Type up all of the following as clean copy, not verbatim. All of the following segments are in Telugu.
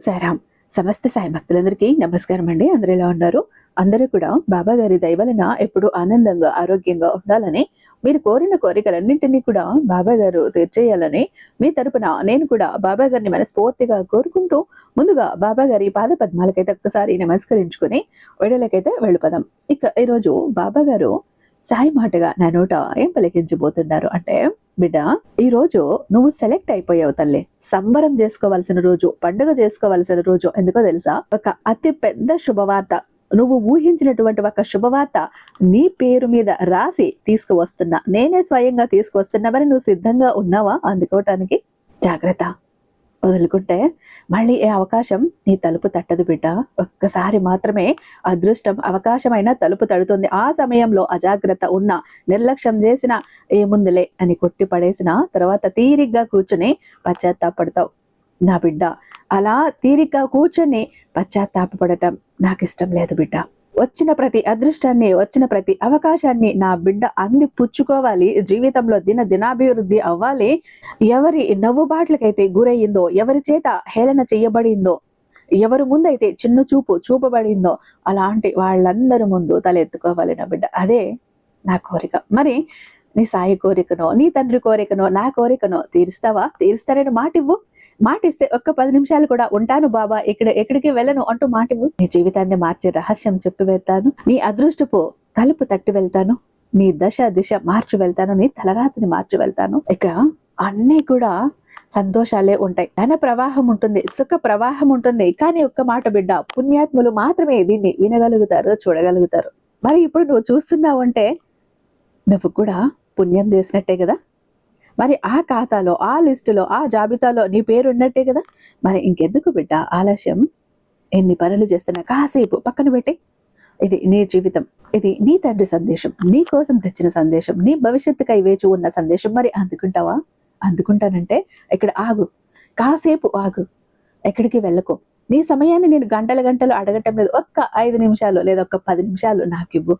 సాయిరామ్. సమస్త సాయి భక్తులందరికీ నమస్కారం అండి. అందరూ ఎలా ఉన్నారు? అందరూ కూడా బాబా గారి దయ వలన ఎప్పుడు ఆనందంగా ఆరోగ్యంగా ఉండాలని, మీరు కోరిన కోరికలన్నింటినీ కూడా బాబా గారు తీర్చేయాలని మీ తరపున నేను కూడా బాబా గారిని మనస్ఫూర్తిగా కోరుకుంటూ, ముందుగా బాబా గారి పాద పద్మాలకైతే ఒక్కసారి నమస్కరించుకుని వీడియోలకైతే వెళ్ళిపోదాం. ఇక ఈరోజు బాబా గారు సాయి మాటగా నా నోట ఏం పలికించబోతున్నారు అంటే, బిడ్డ, ఈ రోజు నువ్వు సెలెక్ట్ అయిపోయావు తల్లి. సంబరం చేసుకోవాల్సిన రోజు, పండుగ చేసుకోవాల్సిన రోజు. ఎందుకో తెలుసా? ఒక అతి పెద్ద శుభవార్త, నువ్వు ఊహించినటువంటి ఒక శుభవార్త నీ పేరు మీద రాసి తీసుకువస్తున్నా. నేనే స్వయంగా తీసుకువస్తున్నా. మరి నువ్వు సిద్ధంగా ఉన్నావా అందుకోవటానికి? జాగ్రత్త, వదులుకుంటే మళ్ళీ ఏ అవకాశం నీ తలుపు తట్టదు బిడ్డ. ఒక్కసారి మాత్రమే అదృష్టం అవకాశమైనా తలుపు తడుతుంది. ఆ సమయంలో అజాగ్రత్త ఉన్న, నిర్లక్ష్యం చేసిన, ఏముందులే అని కొట్టి పడేసిన తర్వాత తీరిగ్గా కూర్చుని పశ్చాత్తాపడతావు నా బిడ్డ. అలా తీరిగ్గా కూర్చొని పశ్చాత్తాపడటం నాకు ఇష్టం లేదు బిడ్డ. వచ్చిన ప్రతి అదృష్టాన్ని, వచ్చిన ప్రతి అవకాశాన్ని నా బిడ్డ అంది పుచ్చుకోవాలి. జీవితంలో దినాభివృద్ధి అవ్వాలి. ఎవరి నవ్వుబాట్లకైతే గురయ్యిందో, ఎవరి చేత హేళన చెయ్యబడిందో, ఎవరి ముందైతే చిన్న చూపు చూపబడిందో అలాంటి వాళ్ళందరి ముందు తలెత్తుకోవాలి నా బిడ్డ. అదే నా కోరిక. మరి నీ సాయి కోరికనో, నీ తండ్రి కోరికనో, నా కోరికనో తీరుస్తావా? తీరుస్తారని మాటివ్వు. మాటిస్తే ఒక్క 10 నిమిషాలు కూడా ఉంటాను బాబా, ఎక్కడికి వెళ్ళను అంటూ మాటివ్వు. నీ జీవితాన్ని మార్చే రహస్యం చెప్పి వెళ్తాను. నీ అదృష్టపు తలుపు తట్టి వెళ్తాను. నీ దశ దిశ మార్చి వెళ్తాను. నీ తలరాతిని మార్చి వెళ్తాను. ఇక అన్నీ కూడా సంతోషాలే ఉంటాయి. ధన ప్రవాహం ఉంటుంది, సుఖ ప్రవాహం ఉంటుంది. కానీ ఒక్క మాట బిడ్డ, పుణ్యాత్ములు మాత్రమే దీన్ని వినగలుగుతారు, చూడగలుగుతారు. మరి ఇప్పుడు నువ్వు చూస్తున్నావు అంటే నువ్వు కూడా పుణ్యం చేసినట్టే కదా. మరి ఆ ఖాతాలో, ఆ లిస్టులో, ఆ జాబితాలో నీ పేరు ఉన్నట్టే కదా. మరి ఇంకెందుకు బిడ్డ ఆలస్యం? ఎన్ని పనులు చేస్తున్నా కాసేపు పక్కన పెట్టి, ఇది నీ జీవితం, ఇది నీ తండ్రి సందేశం, నీ కోసం తెచ్చిన సందేశం, నీ భవిష్యత్తుకై వేచి ఉన్న సందేశం. మరి అందుకుంటావా? అందుకుంటానంటే ఇక్కడ ఆగు, కాసేపు ఆగు, ఎక్కడికి వెళ్ళకు. నీ సమయాన్ని నేను గంటలు గంటలు అడగటం లేదు. ఒక్క 5 నిమిషాలు లేదా ఒక్క 10 నిమిషాలు నాకు ఇవ్వు.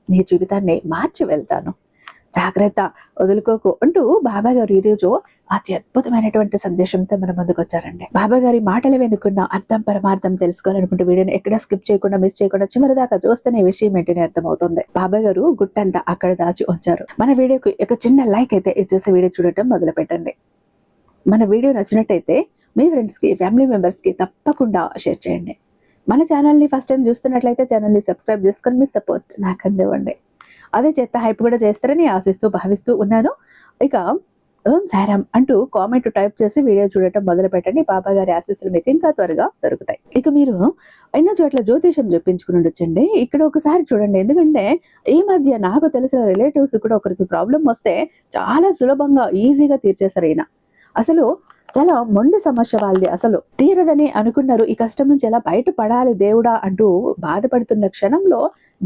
నీ జీవితాన్ని మార్చి వెళ్తాను. జాగ్రత్త, వదులుకోకు అంటూ బాబా గారు ఈరోజు అతి అద్భుతమైనటువంటి సందేశంతో మన ముందుకు వచ్చారండి. బాబా గారి మాటలు వెనుకున్న అర్థం పరమార్థం తెలుసుకోవాలనుకుంటే వీడియోని ఎక్కడ స్కిప్ చేయకుండా, మిస్ చేయకుండా చివరి దాకా చూస్తేనే విషయం ఏంటనే అర్థమవుతుంది. బాబా గారు గుట్టంతా అక్కడ దాచి ఉంచారు. మన వీడియోకి ఒక చిన్న లైక్ అయితే ఇచ్చేసి వీడియో చూడటం మొదలు పెట్టండి. మన వీడియో నచ్చినట్టయితే మీ ఫ్రెండ్స్ కి, ఫ్యామిలీ మెంబర్స్ కి తప్పకుండా షేర్ చేయండి. మన ఛానల్ని ఫస్ట్ టైం చూస్తున్నట్లయితే ఛానల్ని సబ్స్క్రైబ్ చేసుకొని మీ సపోర్ట్ నాకు అందివ్వండి. అదే చేత హైప్ కూడా చేస్తారని ఆశిస్తూ భావిస్తూ ఉన్నాను. ఇక ఓం సాయిరామ్ అంటూ కామెంట్ టైప్ చేసి వీడియో చూడటం మొదలు పెట్టండి. బాబా గారి ఆశీస్సులు మీకు ఇంకా త్వరగా దొరుకుతాయి. ఇక మీరు ఎన్నో చోట్ల జ్యోతిషం చెప్పించుకుని ఉండొచ్చండి. ఇక్కడ ఒకసారి చూడండి. ఎందుకంటే ఈ మధ్య నాకు తెలిసిన రిలేటివ్స్ కూడా ఒకరికి ప్రాబ్లం వస్తే చాలా సులభంగా, ఈజీగా తీర్చేశారు. అయినా అసలు చాలా మొండి సమస్య వాళ్ళది, అసలు తీరదని అనుకున్నారు. ఈ కష్టం నుంచి ఎలా బయటపడాలి దేవుడా అంటూ బాధపడుతున్న క్షణంలో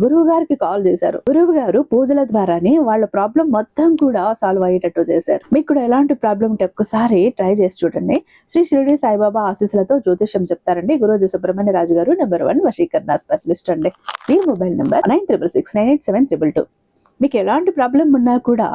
గురువు గారికి కాల్ చేశారు. గురువు గారు పూజల ద్వారానే వాళ్ళ ప్రాబ్లం మొత్తం కూడా సాల్వ్ అయ్యేటట్టు చేశారు. మీకు కూడా ఎలాంటి ప్రాబ్లం ఉంటే ఒక్కసారి ట్రై చేసి చూడండి. శ్రీ షిరిడి సాయిబాబా ఆశీస్సులతో జ్యోతిషం చెప్తారండి గురూజీ సుబ్రహ్మణ్య రాజు గారు, #1 వశీకరణ స్పెషలిస్ట్ అండి. మీ మొబైల్ నంబర్ 96698722. మీకు ఎలాంటి ప్రాబ్లం ఉన్నా కూడా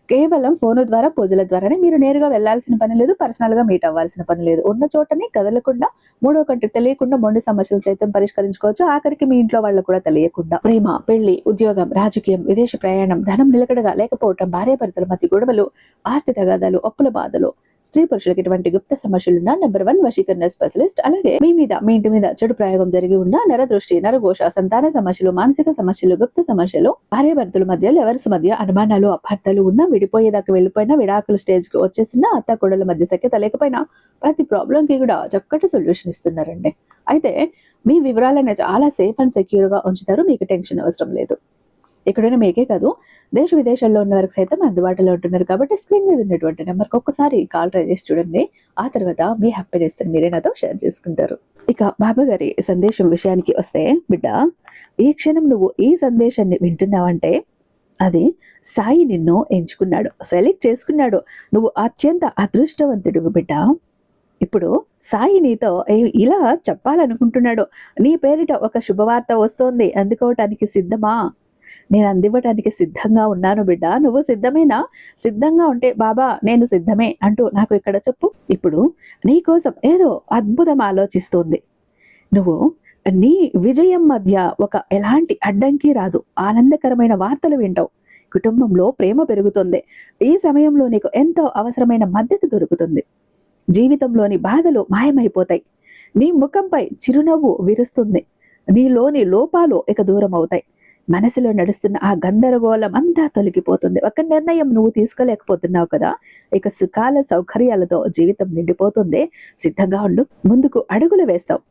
కేవలం ఫోను ద్వారా, పూజల ద్వారానే మీరు నేరుగా వెళ్లాల్సిన పని లేదు, పర్సనల్ గా మీట్ అవ్వాల్సిన పని లేదు. ఉన్న చోటనే కదలకుండా, మూడో కంటి తెలియకుండా మొండి సమస్యలు సైతం పరిష్కరించుకోవచ్చు. ఆఖరికి మీ ఇంట్లో వాళ్ళకు కూడా తెలియకుండా. ప్రేమ, పెళ్లి, ఉద్యోగం, రాజకీయం, విదేశీ ప్రయాణం, ధనం నిలకడగా లేకపోవటం, భార్యాభర్తల మధ్య గొడవలు, ఆస్తి తగాదాలు, అప్పుల బాధలు, స్త్రీ పురుషులకు ఇటువంటి గుప్త సమస్యలున్న #1 వశీకరణ స్పెషలిస్ట్. అలాగే మీ ఇంటి మీద చెడు ప్రయోగం జరిగి ఉన్న నరదృష్టి, నరఘోష, సంతాన సమస్యలు, మానసిక సమస్యలు, గుప్త సమస్యలు, భార్యాభర్తల మధ్య, లెవర్స్ మధ్య అనుమానాలు, అపార్థాలు ఉన్న, విడిపోయేదాకా వెళ్ళిపోయినా, విడాకుల స్టేజ్ కి వచ్చేసిన, అత్త కోడల మధ్య సఖ్యత లేకపోయినా ప్రతి ప్రాబ్లం కి కూడా చక్కటి సొల్యూషన్ ఇస్తున్నారండి. అయితే మీ వివరాలను చాలా సేఫ్ అండ్ సెక్యూర్ గా ఉంచుతారు. మీకు టెన్షన్ అవసరం లేదు. ఎక్కడైనా మీకే కాదు, దేశ విదేశాల్లో ఉన్న వారికి సైతం అందుబాటులో ఉంటున్నారు. కాబట్టి స్క్రీన్ మీద ఉన్నటువంటి నెంబర్కి ఒక్కసారి కాల్ ట్రై చేసి చూడండి. ఆ తర్వాత మీ హ్యాపీనెస్ మీరే నాతో షేర్ చేసుకుంటారు. ఇక బాబా గారి సందేశం విషయానికి వస్తే, బిడ్డ, ఈ క్షణం నువ్వు ఈ సందేశాన్ని వింటున్నావంటే అది సాయి నిన్ను ఎంచుకున్నాడు, సెలెక్ట్ చేసుకున్నాడు. నువ్వు అత్యంత అదృష్టవంతుడు బిడ్డ. ఇప్పుడు సాయి నీతో ఇలా చెప్పాలనుకుంటున్నాడు. నీ పేరిట ఒక శుభవార్త వస్తోంది, అందుకోవటానికి సిద్ధమా? నేను అందివ్వటానికి సిద్ధంగా ఉన్నాను బిడ్డ. నువ్వు సిద్ధమేనా? సిద్ధంగా ఉంటే బాబా నేను సిద్ధమే అంటూ నాకు ఇక్కడ చెప్పు. ఇప్పుడు నీ కోసం ఏదో అద్భుతం ఆలోచిస్తుంది. నువ్వు నీ విజయం మధ్య ఎలాంటి అడ్డంకి రాదు. ఆనందకరమైన వార్తలు వింటావు. కుటుంబంలో ప్రేమ పెరుగుతుంది. ఈ సమయంలో నీకు ఎంతో అవసరమైన మద్దతు దొరుకుతుంది. జీవితంలోని బాధలు మాయమైపోతాయి. నీ ముఖంపై చిరునవ్వు విరుస్తుంది. నీలోని లోపాలు దూరం అవుతాయి. మనసులో నడుస్తున్న ఆ గందరగోళం అంతా తొలగిపోతుంది. ఒక నిర్ణయం నువ్వు తీసుకోలేకపోతున్నావు కదా, సుఖాల సౌకర్యాలతో జీవితం నిండిపోతుంది. సిద్ధంగా ఉండు. ముందుకు అడుగులు వేస్తావు.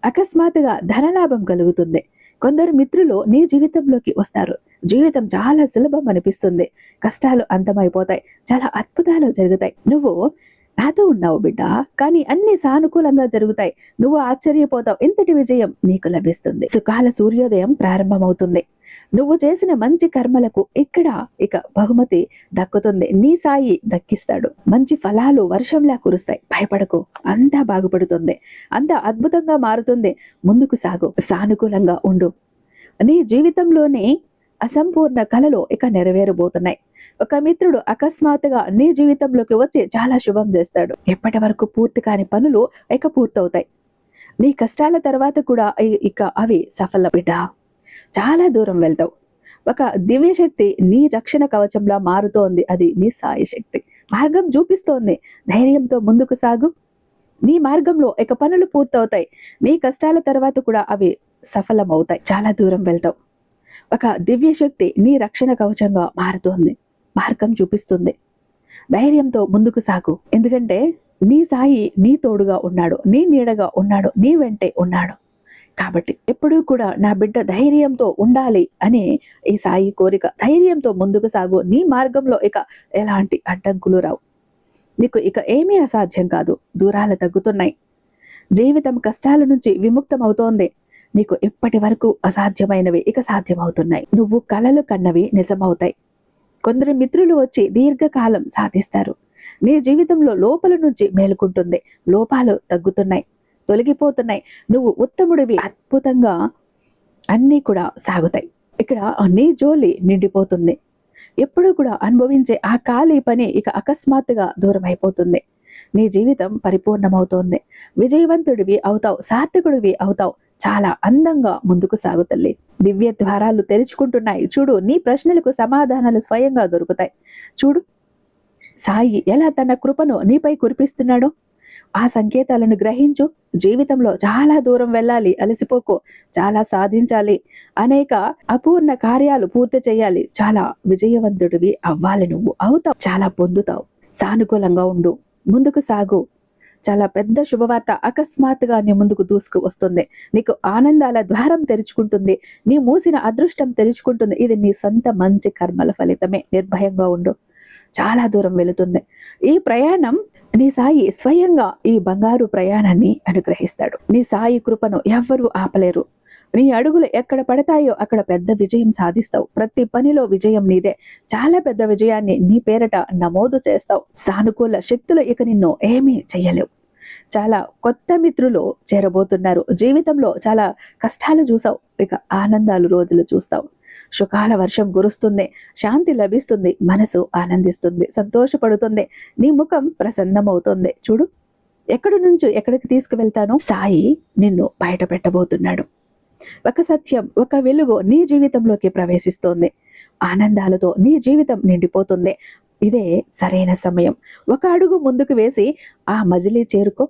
అకస్మాత్తుగా ధనలాభం కలుగుతుంది. కొందరు మిత్రులు నీ జీవితంలోకి వస్తారు. జీవితం చాలా సులభం అనిపిస్తుంది. కష్టాలు అంతమైపోతాయి. చాలా అద్భుతాలు జరుగుతాయి. నువ్వు నాతో ఉన్నావు బిడ్డ, కానీ అన్ని సానుకూలంగా జరుగుతాయి. నువ్వు ఆశ్చర్యపోతావు. ఇంతటి విజయం నీకు లభిస్తుంది. సుఖాల సూర్యోదయం ప్రారంభమవుతుంది. నువ్వు చేసిన మంచి కర్మలకు బహుమతి దక్కుతుంది. నీ సాయి దక్కిస్తాడు. మంచి ఫలాలు వర్షంలా కురుస్తాయి. భయపడకు, అంతా బాగుపడుతుంది. అంతా అద్భుతంగా మారుతుంది. ముందుకు సాగు. సానుకూలంగా ఉండు. నీ జీవితంలోని అసంపూర్ణ కలలు నెరవేరబోతున్నాయి. ఒక మిత్రుడు అకస్మాత్తుగా నీ జీవితంలోకి వచ్చి చాలా శుభం చేస్తాడు. ఎప్పటి వరకు పూర్తి కాని పనులు పూర్తవుతాయి. నీ కష్టాల తర్వాత కూడా అవి సఫల బిడ్డ. చాలా దూరం వెళ్తావు. ఒక దివ్యశక్తి నీ రక్షణ కవచంలా మారుతోంది. అది నీ సాయి శక్తి. మార్గం చూపిస్తోంది. ధైర్యంతో ముందుకు సాగు. నీ మార్గంలో పనులు పూర్తవుతాయి. నీ కష్టాల తర్వాత కూడా అవి సఫలమవుతాయి. చాలా దూరం వెళ్తావు. ఒక దివ్యశక్తి నీ రక్షణ కవచంగా మారుతోంది. మార్గం చూపిస్తుంది. ధైర్యంతో ముందుకు సాగు. ఎందుకంటే నీ సాయి నీ తోడుగా ఉన్నాడు. నీ నీడగా ఉన్నాడు. నీ వెంటే ఉన్నాడు. కాబట్టి ఎప్పుడూ కూడా నా బిడ్డ ధైర్యంతో ఉండాలి అని ఈ సాయి కోరిక. ధైర్యంతో ముందుకు సాగు. నీ మార్గంలో ఎలాంటి అడ్డంకులు రావు. నీకు ఏమీ అసాధ్యం కాదు. దూరాలు తగ్గుతున్నాయి. జీవితం కష్టాల నుంచి విముక్తమవుతోంది. నీకు ఇప్పటి వరకు అసాధ్యమైనవి సాధ్యమవుతున్నాయి. నువ్వు కలలు కన్నవి నిజమవుతాయి. కొందరు మిత్రులు వచ్చి దీర్ఘకాలం సాధిస్తారు. నీ జీవితంలో లోపల నుంచి మేలుకుంటుంది. లోపాలు తగ్గుతున్నాయి, తొలగిపోతున్నాయి. నువ్వు ఉత్తముడివి. అద్భుతంగా అన్నీ కూడా సాగుతాయి. నీ జోలి నిండిపోతుంది. ఎప్పుడూ కూడా అనుభవించే ఆ ఖాళీ పని అకస్మాత్తుగా దూరం అయిపోతుంది. నీ జీవితం పరిపూర్ణమవుతోంది. విజయవంతుడివి అవుతావు. సార్థకుడివి అవుతావు. చాలా అందంగా ముందుకు సాగు తల్లి. దివ్య ద్వారాలు తెరుచుకుంటున్నాయి. చూడు, నీ ప్రశ్నలకు సమాధానాలు స్వయంగా దొరుకుతాయి. చూడు, సాయి ఎలా తన కృపను నీపై కురిపిస్తున్నాడో. ఆ సంకేతాలను గ్రహించు. జీవితంలో చాలా దూరం వెళ్ళాలి. అలసిపోకు. చాలా సాధించాలి. అనేక అపూర్ణ కార్యాలు పూర్తి చేయాలి. చాలా విజయవంతుడివి అవ్వాలి. నువ్వు అవుతావు. చాలా పొందుతావు. సానుకూలంగా ఉండు. ముందుకు సాగు. చాలా పెద్ద శుభవార్త అకస్మాత్తుగా నీ ముందుకు దూసుకు వస్తుంది. నీకు ఆనందాల ద్వారం తెరుచుకుంటుంది. నీ మూసిన అదృష్టం తెరుచుకుంటుంది. ఇది నీ సొంత మంచి కర్మల ఫలితమే. నిర్భయంగా ఉండు. చాలా దూరం వెళుతుంది ఈ ప్రయాణం. నీ సాయి స్వయంగా ఈ బంగారు ప్రయాణాన్ని అనుగ్రహిస్తాడు. నీ సాయి కృపను ఎవ్వరూ ఆపలేరు. నీ అడుగులు ఎక్కడ పడతాయో అక్కడ పెద్ద విజయం సాధిస్తావు. ప్రతి పనిలో విజయం నీదే. చాలా పెద్ద విజయాన్ని నీ పేరట నమోదు చేస్తావు. సానుకూల శక్తులు నిన్ను ఏమీ చెయ్యలేవు. చాలా కొత్త మిత్రులు చేరబోతున్నారు. జీవితంలో చాలా కష్టాలు చూసావు. ఆనందాలు రోజులు చూస్తావు. సుఖాల వర్షం కురుస్తుంది. శాంతి లభిస్తుంది. మనసు ఆనందిస్తుంది, సంతోషపడుతుంది. నీ ముఖం ప్రసన్నమవుతుంది. చూడు, ఎక్కడి నుంచి ఎక్కడికి తీసుకువెళ్తానో సాయి నిన్ను బయట పెట్టబోతున్నాడు. ఒక సత్యం, ఒక వెలుగు నీ జీవితంలోకి ప్రవేశిస్తోంది. ఆనందాలతో నీ జీవితం నిండిపోతుంది. ఇదే సరైన సమయం. ఒక అడుగు ముందుకు వేసి ఆ మజిలీ చేరుకో.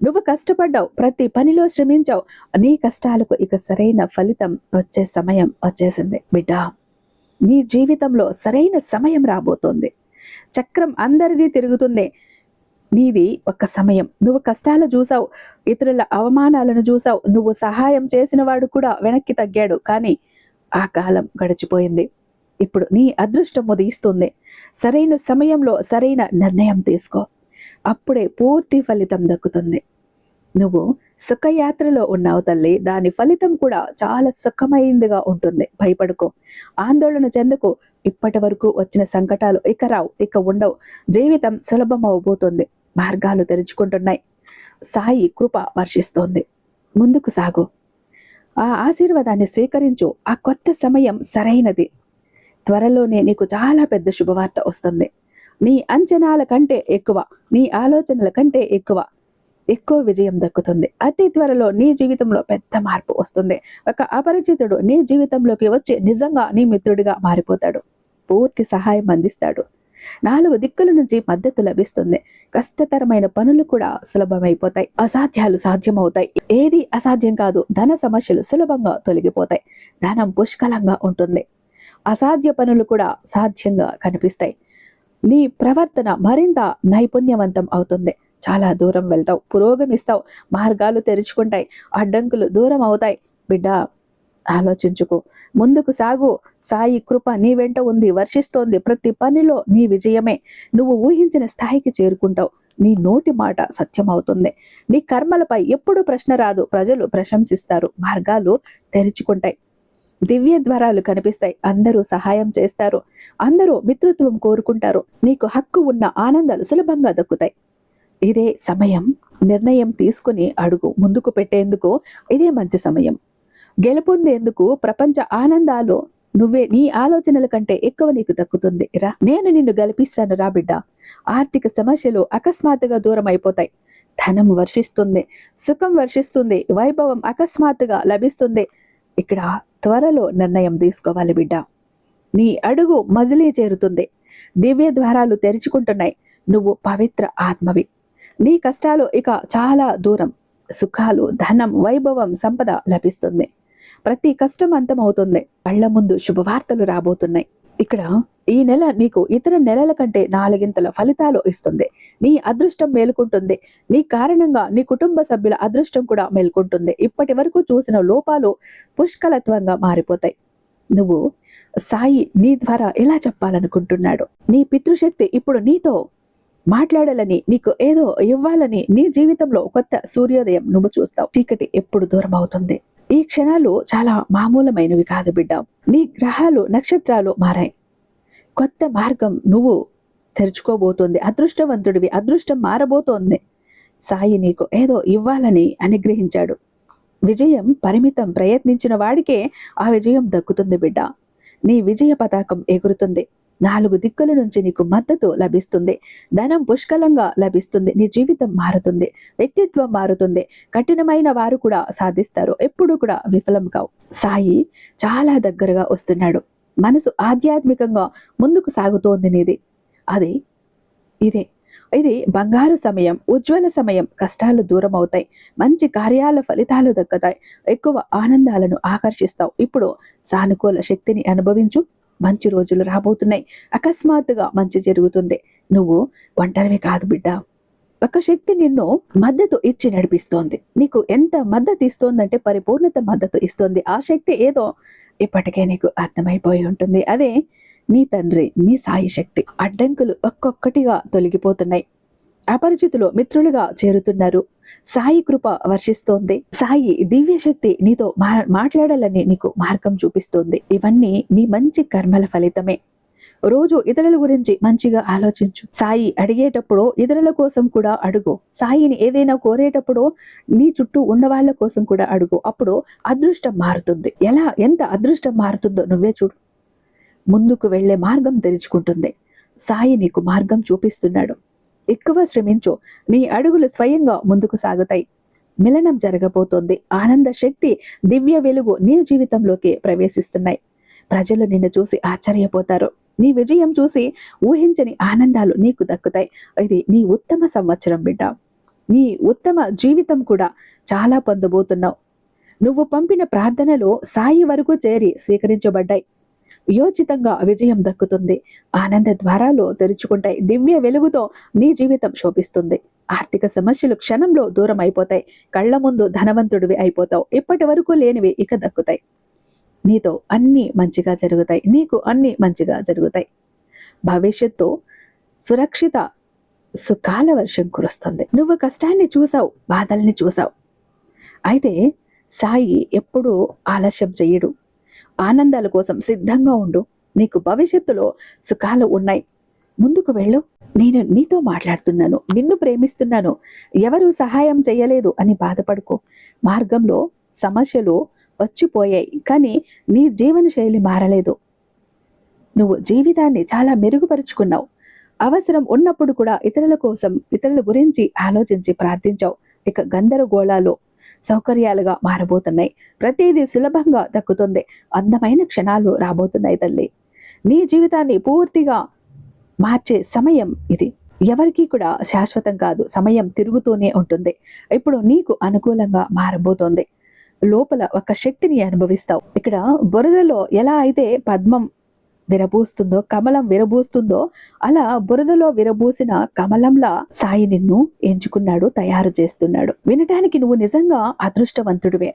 నువ్వు కష్టపడ్డావు, ప్రతి పనిలో శ్రమించావు. నీ కష్టాలకు సరైన ఫలితం వచ్చే సమయం వచ్చేసింది బిడ్డ. నీ జీవితంలో సరైన సమయం రాబోతోంది. చక్రం అందరిది తిరుగుతుంది. నీది ఒక సమయం. నువ్వు కష్టాలు చూసావు, ఇతరుల అవమానాలను చూసావు. నువ్వు సహాయం చేసిన వాడు కూడా వెనక్కి తగ్గాడు. కానీ ఆ కాలం గడిచిపోయింది. ఇప్పుడు నీ అదృష్టం ఉదయిస్తుంది. సరైన సమయంలో సరైన నిర్ణయం తీసుకో. అప్పుడే పూర్తి ఫలితం దక్కుతుంది. నువ్వు సుఖయాత్రలో ఉన్నావు తల్లి. దాని ఫలితం కూడా చాలా సుఖమైందిగా ఉంటుంది. భయపడుకో, ఆందోళన చెందకు. ఇప్పటి వరకు వచ్చిన సంకటాలు రావు, ఉండవు. జీవితం సులభం అవబోతుంది. మార్గాలు తెరుచుకుంటున్నాయి. సాయి కృప వర్షిస్తోంది. ముందుకు సాగు. ఆ ఆశీర్వాదాన్ని స్వీకరించు. ఆ కొత్త సమయం సరైనది. త్వరలోనే నీకు చాలా పెద్ద శుభవార్త వస్తుంది. నీ అంచనాల కంటే ఎక్కువ, నీ ఆలోచనల కంటే ఎక్కువ విజయం దక్కుతుంది. అతి త్వరలో నీ జీవితంలో పెద్ద మార్పు వస్తుంది. ఒక అపరిచితుడు నీ జీవితంలోకి వచ్చి నిజంగా నీ మిత్రుడిగా మారిపోతాడు. పూర్తి సహాయం అందిస్తాడు. 4 దిక్కుల నుంచి మద్దతు లభిస్తుంది. కష్టతరమైన పనులు కూడా సులభమైపోతాయి. అసాధ్యాలు సాధ్యమవుతాయి. ఏది అసాధ్యం కాదు. ధన సమస్యలు సులభంగా తొలగిపోతాయి. ధనం పుష్కలంగా ఉంటుంది. అసాధ్య పనులు కూడా సాధ్యంగా కనిపిస్తాయి. నీ ప్రవర్తన మరింత నైపుణ్యవంతం అవుతుంది. చాలా దూరం వెళ్తావు, పురోగమిస్తావు, మార్గాలు తెరుచుకుంటాయి, అడ్డంకులు దూరం అవుతాయి. బిడ్డ, ఆలోచించుకో, ముందుకు సాగు. సాయి కృప నీ వెంట ఉంది, వర్షిస్తోంది. ప్రతి పనిలో నీ విజయమే. నువ్వు ఊహించిన స్థాయికి చేరుకుంటావు. నీ నోటి మాట సత్యమవుతుంది. నీ కర్మలపై ఎప్పుడు ప్రశ్న రాదు. ప్రజలు ప్రశంసిస్తారు, మార్గాలు తెరుచుకుంటాయి, దివ్య ద్వారాలు కనిపిస్తాయి. అందరూ సహాయం చేస్తారు, అందరూ మిత్రత్వం కోరుకుంటారు. నీకు హక్కు ఉన్న ఆనందాలు సులభంగా దక్కుతాయి. ఇదే సమయం. నిర్ణయం తీసుకుని అడుగు ముందుకు పెట్టేందుకు ఇదే మంచి సమయం. గెలుపొందేందుకు ప్రపంచ ఆనందాలు నువ్వే. నీ ఆలోచనల కంటే ఎక్కువ నీకు దక్కుతుంది. రా, నేను నిన్ను గెలిపిస్తాను. రా బిడ్డ. ఆర్థిక సమస్యలు అకస్మాత్తుగా దూరం అయిపోతాయి. ధనం వర్షిస్తుంది, సుఖం వర్షిస్తుంది, వైభవం అకస్మాత్తుగా లభిస్తుంది. ఇక్కడ త్వరలో నిర్ణయం తీసుకోవాలి బిడ్డ. నీ అడుగు మజిలీ చేరుతుంది. దివ్య ద్వారాలు తెరుచుకుంటున్నాయి. నువ్వు పవిత్ర ఆత్మవి. నీ కష్టాలు ఇక చాలా దూరం. సుఖాలు, ధనం, వైభవం, సంపద లభిస్తుంది. ప్రతి కష్టం అంతమవుతుంది. కళ్ళ ముందు శుభవార్తలు రాబోతున్నాయి. ఇక్కడ ఈ నెల నీకు ఇతర నెలల కంటే 4 ఫలితాలు ఇస్తుంది. నీ అదృష్టం మేలుకుంటుంది. నీ కారణంగా నీ కుటుంబ సభ్యుల అదృష్టం కూడా మేల్కొంటుంది. ఇప్పటి వరకు చూసిన లోపాలు పుష్కలత్వంగా మారిపోతాయి. నువ్వు సాయి నీ ద్వారా ఎలా చెప్పాలనుకుంటున్నాడు. నీ పితృశక్తి ఇప్పుడు నీతో మాట్లాడాలని, నీకు ఏదో ఇవ్వాలని, నీ జీవితంలో కొత్త సూర్యోదయం నువ్వు చూస్తావు. చీకటి ఎప్పుడు దూరం అవుతుంది. ఈ క్షణాలు చాలా మామూలమైనవి కాదు బిడ్డ. నీ గ్రహాలు, నక్షత్రాలు మారాయి. కొత్త మార్గం నువ్వు తెరుచుకోబోతోంది. అదృష్టవంతుడివి. అదృష్టం మారబోతోంది. సాయి నీకు ఏదో ఇవ్వాలని అనుగ్రహించాడు. విజయం పరిమితం. ప్రయత్నించిన వాడికే ఆ విజయం దక్కుతుంది బిడ్డ. నీ విజయ పతాకం ఎగురుతుంది. 4 దిక్కుల నుంచి నీకు మద్దతు లభిస్తుంది. ధనం పుష్కలంగా లభిస్తుంది. నీ జీవితం మారుతుంది. వ్యక్తిత్వం మారుతుంది. కఠినమైన వారు కూడా సాధిస్తారు. ఎప్పుడు కూడా విఫలం కావు. సాయి చాలా దగ్గరగా వస్తున్నాడు. మనసు ఆధ్యాత్మికంగా ముందుకు సాగుతోంది నీది. ఇది బంగారు సమయం, ఉజ్వల సమయం. కష్టాలు దూరం అవుతాయి. మంచి కార్యాల ఫలితాలు దక్కుతాయి. ఎక్కువ ఆనందాలను ఆకర్షిస్తావు. ఇప్పుడు సానుకూల శక్తిని అనుభవించు. మంచి రోజులు రాబోతున్నాయి. అకస్మాత్తుగా మంచి జరుగుతుంది. నువ్వు ఒంటరివి కాదు బిడ్డ. ఒక శక్తి నిన్ను మద్దతు ఇచ్చి నడిపిస్తోంది. నీకు ఎంత మద్దతు ఇస్తోందంటే పరిపూర్ణత మద్దతు ఇస్తోంది. ఆ శక్తి ఏదో ఇప్పటికే నీకు అర్థమైపోయి ఉంటుంది. అదే నీ తండ్రి, నీ సాయి శక్తి. అడ్డంకులు ఒక్కొక్కటిగా తొలగిపోతున్నాయి. అపరిచితులు మిత్రులుగా చేరుతున్నారు. సాయి కృప వర్షిస్తోంది. సాయి దివ్య శక్తి నీతో మాట్లాడాలని నీకు మార్గం చూపిస్తోంది. ఇవన్నీ నీ మంచి కర్మల ఫలితమే. రోజు ఇతరుల గురించి మంచిగా ఆలోచించు. సాయి అడిగేటప్పుడు ఇతరుల కోసం కూడా అడుగు. సాయిని ఏదైనా కోరేటప్పుడు నీ చుట్టూ ఉన్న వాళ్ళ కోసం కూడా అడుగు. అప్పుడు అదృష్టం మారుతుంది. ఎంత అదృష్టం మారుతుందో నువ్వే చూడు. ముందుకు వెళ్లే మార్గం తెరుచుకుంటుంది. సాయి నీకు మార్గం చూపిస్తున్నాడు. ఎక్కువ శ్రమించు. నీ అడుగులు స్వయంగా ముందుకు సాగుతాయి. మిలనం జరగబోతోంది. ఆనంద శక్తి, దివ్య వెలుగు నీ జీవితంలోకి ప్రవేశిస్తున్నాయి. ప్రజలు నిన్ను చూసి ఆశ్చర్యపోతారు. నీ విజయం చూసి ఊహించని ఆనందాలు నీకు దక్కుతాయి. ఇది నీ ఉత్తమ సంవత్సరం బిడ్డ. నీ ఉత్తమ జీవితం కూడా చాలా పొందబోతున్నావు. నువ్వు పంపిన ప్రార్థనలు సాయి వరకు చేరి స్వీకరించబడ్డాయి. యోచితంగా విజయం దక్కుతుంది. ఆనంద ద్వారాలు తెరుచుకుంటాయి. దివ్య వెలుగుతో నీ జీవితం శోభిస్తుంది. ఆర్థిక సమస్యలు క్షణంలో దూరం అయిపోతాయి. కళ్ల ముందు ధనవంతుడివి అయిపోతావు. ఇప్పటి వరకు లేనివి ఇక దక్కుతాయి. నీతో అన్ని మంచిగా జరుగుతాయి. నీకు అన్ని మంచిగా జరుగుతాయి. భవిష్యత్తు సురక్షిత సుఖాల వర్షం కురుస్తుంది. నువ్వు కష్టాన్ని చూసావు, బాధల్ని చూసావు. అయితే సాయి ఎప్పుడూ ఆలస్యం చెయ్యడు. ఆనందాల కోసం సిద్ధంగా ఉండు. నీకు భవిష్యత్తులో సుఖాలు ఉన్నాయి. ముందుకు వెళ్ళు. నేను నీతో మాట్లాడుతున్నాను. నిన్ను ప్రేమిస్తున్నాను. ఎవరు సహాయం చేయలేదు అని బాధపడుకో. మార్గంలో సమస్యలు వచ్చిపోయాయి, కానీ నీ జీవన శైలి మారలేదు. నువ్వు జీవితాన్ని చాలా మెరుగుపరుచుకున్నావు. అవసరం ఉన్నప్పుడు కూడా ఇతరుల కోసం, ఇతరుల గురించి ఆలోచించి ప్రార్థించావు. ఇక గందరగోళాలు సౌకర్యాలుగా మారబోతున్నాయి. ప్రతిదీ సులభంగా దక్కుతుంది. అందమైన క్షణాలు రాబోతున్నాయి తల్లి. నీ జీవితాన్ని పూర్తిగా మార్చే సమయం ఇది. ఎవరికీ కూడా శాశ్వతం కాదు. సమయం తిరుగుతూనే ఉంటుంది. ఇప్పుడు నీకు అనుకూలంగా మారబోతోంది. లోపల ఒక శక్తిని అనుభవిస్తావు. ఇక్కడ బురదలో ఎలా అయితే పద్మం విరబూస్తుందో, కమలం విరబూస్తుందో, అలా బురదలో విరబూసిన కమలంలా సాయి నిన్ను ఎంచుకున్నాడు, తయారు చేస్తున్నాడు. వినటానికి నువ్వు నిజంగా అదృష్టవంతుడివే.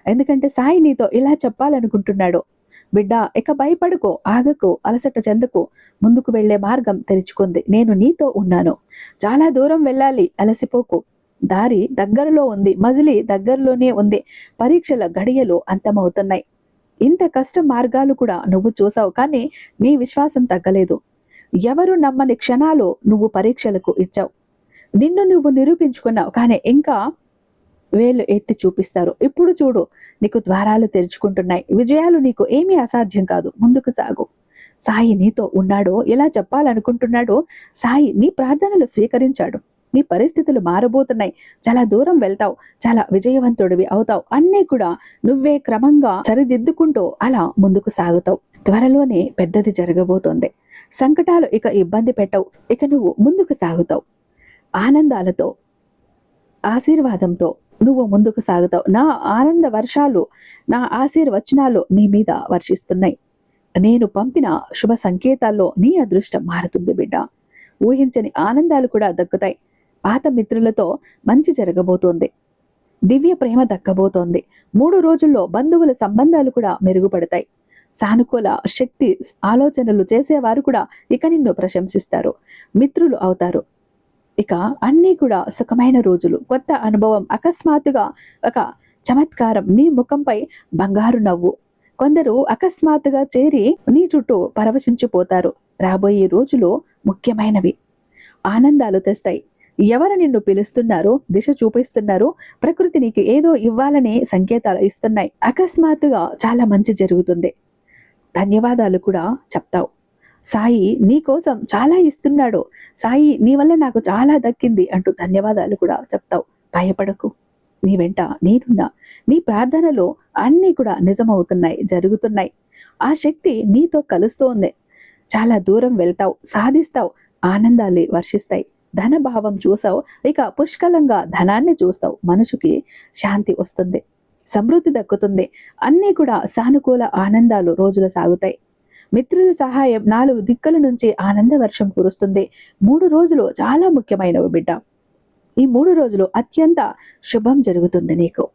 ఎందుకంటే సాయి నీతో ఇలా చెప్పాలనుకుంటున్నాడు. బిడ్డ, ఇక భయపడుకో, ఆగకు, అలసట చెందకు. ముందుకు వెళ్లే మార్గం తెరుచుకుంది. నేను నీతో ఉన్నాను. చాలా దూరం వెళ్ళాలి, అలసిపోకు. దారి దగ్గరలో ఉంది, మజిలీ దగ్గరలోనే ఉంది. పరీక్షల గడియలు అంతమవుతున్నాయి. ఇంత కష్ట మార్గాలు కూడా నువ్వు చూసావు, కానీ నీ విశ్వాసం తగ్గలేదు. ఎవరు నమ్మని క్షణాలు నువ్వు పరీక్షలకు ఇచ్చావు. నిన్ను నువ్వు నిరూపించుకున్నావు, కానీ ఇంకా వేలు ఎత్తి చూపిస్తారు. ఇప్పుడు చూడు, నీకు ద్వారాలు తెరుచుకుంటున్నాయి. విజయాలు నీకు ఏమీ అసాధ్యం కాదు. ముందుకు సాగు. సాయి నీతో ఉన్నాడు. ఎలా చెప్పాలనుకుంటున్నాడు? సాయి నీ ప్రార్థనలు స్వీకరించాడు. నీ పరిస్థితులు మారబోతున్నాయి. చాలా దూరం వెళ్తావు. చాలా విజయవంతుడివి అవుతావు. అన్నీ కూడా నువ్వే క్రమంగా సరిదిద్దుకుంటూ అలా ముందుకు సాగుతావు. త్వరలోనే పెద్దది జరగబోతోంది. సంకటాలు ఇక ఇబ్బంది పెట్టవు. ఇక నువ్వు ముందుకు సాగుతావు. ఆనందాలతో, ఆశీర్వాదంతో నువ్వు ముందుకు సాగుతావు. నా ఆనంద వర్షాలు, నా ఆశీర్వచనాలు నీ మీద వర్షిస్తున్నాయి. నేను పంపిన శుభ సంకేతాల్లో నీ అదృష్టం మారుతుంది బిడ్డ. ఊహించని ఆనందాలు కూడా దక్కుతాయి. పాత మిత్రులతో మంచి జరగబోతోంది. దివ్య ప్రేమ దక్కబోతోంది. 3 రోజుల్లో బంధువుల సంబంధాలు కూడా మెరుగుపడతాయి. సానుకూల శక్తి ఆలోచనలు చేసేవారు కూడా ఇక నిన్ను ప్రశంసిస్తారు, మిత్రులు అవుతారు. ఇక అన్నీ కూడా సుఖమైన రోజులు. కొత్త అనుభవం, అకస్మాత్తుగా ఒక చమత్కారం, నీ ముఖంపై బంగారు నవ్వు. కొందరు అకస్మాత్తుగా చేరి నీ చుట్టూ పరవశించిపోతారు. రాబోయే రోజులు ముఖ్యమైనవి. ఆనందాలు తెస్తాయి. ఎవరు నిన్ను పిలుస్తున్నారు, దిశ చూపిస్తున్నారు, ప్రకృతి నీకు ఏదో ఇవ్వాలని సంకేతాలు ఇస్తున్నాయి. అకస్మాత్తుగా చాలా మంచి జరుగుతుంది. ధన్యవాదాలు కూడా చెప్తావు. సాయి నీ కోసం చాలా ఇస్తున్నాడు. సాయి నీ వల్ల నాకు చాలా దక్కింది అంటూ ధన్యవాదాలు కూడా చెప్తావు. భయపడకు, నీ వెంట నేనున్నా. నీ ప్రార్థనలో అన్నీ కూడా నిజమవుతున్నాయి, జరుగుతున్నాయి. ఆ శక్తి నీతో కలుస్తోంది. చాలా దూరం వెళ్తావు, సాధిస్తావు. ఆనందాలు వర్షిస్తాయి. ధనభావం చూసావు, ఇక పుష్కలంగా ధనాన్ని చూస్తావు. మనసుకి శాంతి వస్తుంది, సమృద్ధి దక్కుతుంది. అన్నీ కూడా సానుకూల ఆనందాలు రోజులు సాగుతాయి. మిత్రుల సహాయం 4 దిక్కుల నుంచి ఆనంద వర్షం కురుస్తుంది. 3 రోజులు చాలా ముఖ్యమైనవి బిడ్డ. ఈ 3 రోజులు అత్యంత శుభం జరుగుతుంది నీకు.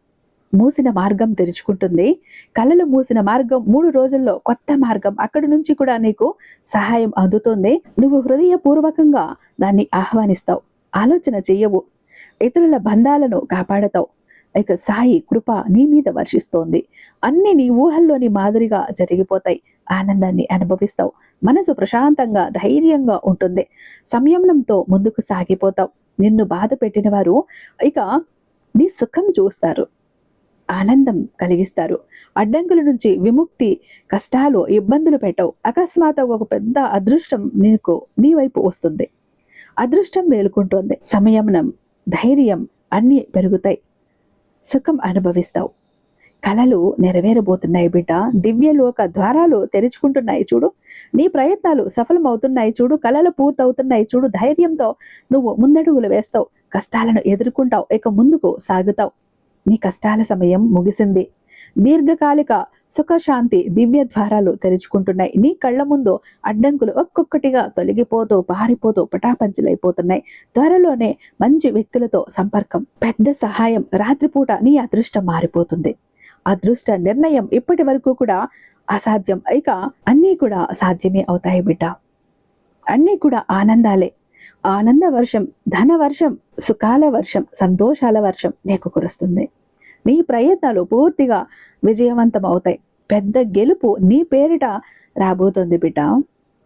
మూసిన మార్గం తెరుచుకుంటుంది. కలలు మూసిన మార్గం 3 రోజుల్లో కొత్త మార్గం అక్కడి నుంచి కూడా నీకు సహాయం అందుతుంది. నువ్వు హృదయపూర్వకంగా దాన్ని ఆహ్వానిస్తావు. ఆలోచన చెయ్యవు. ఇతరుల బంధాలను కాపాడతావు. ఇక సాయి కృప నీ మీద వర్షిస్తోంది. అన్ని నీ ఊహల్లోని మాదిరిగా జరిగిపోతాయి. ఆనందాన్ని అనుభవిస్తావు. మనసు ప్రశాంతంగా, ధైర్యంగా ఉంటుంది. సంయమనంతో ముందుకు సాగిపోతావు. నిన్ను బాధ పెట్టిన వారు ఇక నీ సుఖం చూస్తారు, ఆనందం కలిగిస్తారు. అడ్డంకుల నుంచి విముక్తి, కష్టాలు, ఇబ్బందులు పెట్టవు. అకస్మాత్తుగా ఒక పెద్ద అదృష్టం నీకు నీ వైపు వస్తుంది. అదృష్టం మేలుకుంటోంది. సంయమనం, ధైర్యం అన్నీ పెరుగుతాయి. సుఖం అనుభవిస్తావు. కలలు నెరవేరబోతున్నాయి బిడ్డ. దివ్యలోక ద్వారాలు తెరుచుకుంటున్నాయి చూడు. నీ ప్రయత్నాలు సఫలమవుతున్నాయి చూడు. కలలు పూర్తవుతున్నాయి చూడు. ధైర్యంతో నువ్వు ముందడుగులు వేస్తావు. కష్టాలను ఎదుర్కొంటావు. ఇక ముందుకు సాగుతావు. నీ కష్టాల సమయం ముగిసింది. దీర్ఘకాలిక సుఖశాంతి దివ్య ద్వారాలు తెరుచుకుంటున్నాయి. నీ కళ్ళ ముందు అడ్డంకులు ఒక్కొక్కటిగా తొలగిపోతూ, పారిపోతూ పటాపంచలైపోతున్నాయి. త్వరలోనే మంచి వ్యక్తులతో సంపర్కం, పెద్ద సహాయం. రాత్రిపూట నీ అదృష్టం మారిపోతుంది. అదృష్ట నిర్ణయం ఇప్పటి వరకు కూడా అసాధ్యం, ఇక అన్నీ కూడా సాధ్యమే అవుతాయి బిడ్డ. అన్నీ కూడా ఆనందాలే. ఆనంద వర్షం, ధన వర్షం, సుఖాల వర్షం, సంతోషాల వర్షం నీకు కురుస్తుంది. నీ ప్రయత్నాలు పూర్తిగా విజయవంతం అవుతాయి. పెద్ద గెలుపు నీ పేరిట రాబోతోంది బిడ్డ.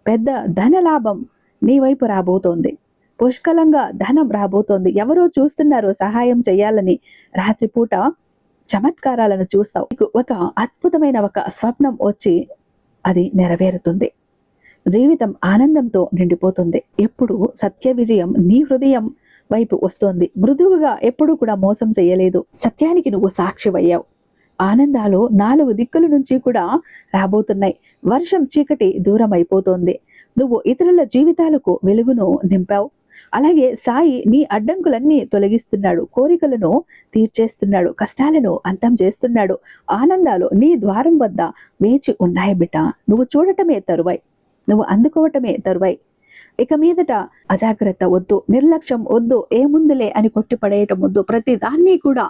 పెద్ద ధన లాభం నీ వైపు రాబోతోంది. పుష్కలంగా ధనం రాబోతోంది. ఎవరో చూస్తున్నారు సహాయం చేయాలని. రాత్రిపూట చమత్కారాలను చూస్తావు. నీకు ఒక అద్భుతమైన ఒక స్వప్నం వచ్చి అది నెరవేరుతుంది. జీవితం ఆనందంతో నిండిపోతుంది. ఎప్పుడు సత్య విజయం నీ హృదయం వైపు వస్తోంది. మృదువుగా ఎప్పుడు కూడా మోసం చేయలేదు. సత్యానికి నువ్వు సాక్షివయ్యావు. ఆనందాలు 4 దిక్కుల నుంచి కూడా రాబోతున్నాయి. వర్షం చీకటి దూరం అయిపోతోంది. నువ్వు ఇతరుల జీవితాలకు వెలుగును నింపావు. అలాగే సాయి నీ అడ్డంకులన్నీ తొలగిస్తున్నాడు. కోరికలను తీర్చేస్తున్నాడు. కష్టాలను అంతం చేస్తున్నాడు. ఆనందాలు నీ ద్వారం వద్ద వేచి ఉన్నాయి బిడ్డ. నువ్వు చూడటమే తరువై, నువ్వు అందుకోవటమే తరువై. ఇక మీదట అజాగ్రత్త వద్దు, నిర్లక్ష్యం వద్దు, ఏముందులే అని కొట్టిపడేయటం వద్దు. ప్రతి దాన్ని కూడా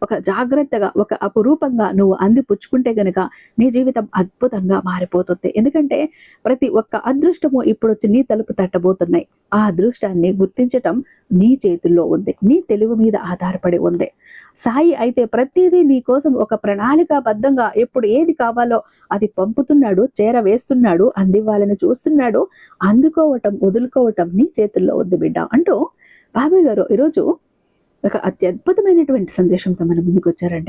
ఒక జాగ్రత్తగా, ఒక అపురూపంగా నువ్వు అందిపుచ్చుకుంటే గనుక నీ జీవితం అద్భుతంగా మారిపోతుంది. ఎందుకంటే ప్రతి ఒక్క అదృష్టము ఇప్పుడు వచ్చి నీ తలుపు తట్టబోతున్నాయి. ఆ అదృష్టాన్ని గుర్తించటం నీ చేతుల్లో ఉంది. నీ తెలివి మీద ఆధారపడి ఉంది. సాయి అయితే ప్రతిదీ నీ కోసం ఒక ప్రణాళికాబద్ధంగా ఎప్పుడు ఏది కావాలో అది పంపుతున్నాడు, చేరవేస్తున్నాడు, అందివ్వాలని చూస్తున్నాడు. అందుకోవటం, వదులుకోవటం నీ చేతుల్లో ఉంది బిడ్డ అంటూ బాబాయ్ గారు ఈరోజు ఒక అత్యద్భుతమైనటువంటి సందేశంతో మన ముందుకు వచ్చారంటే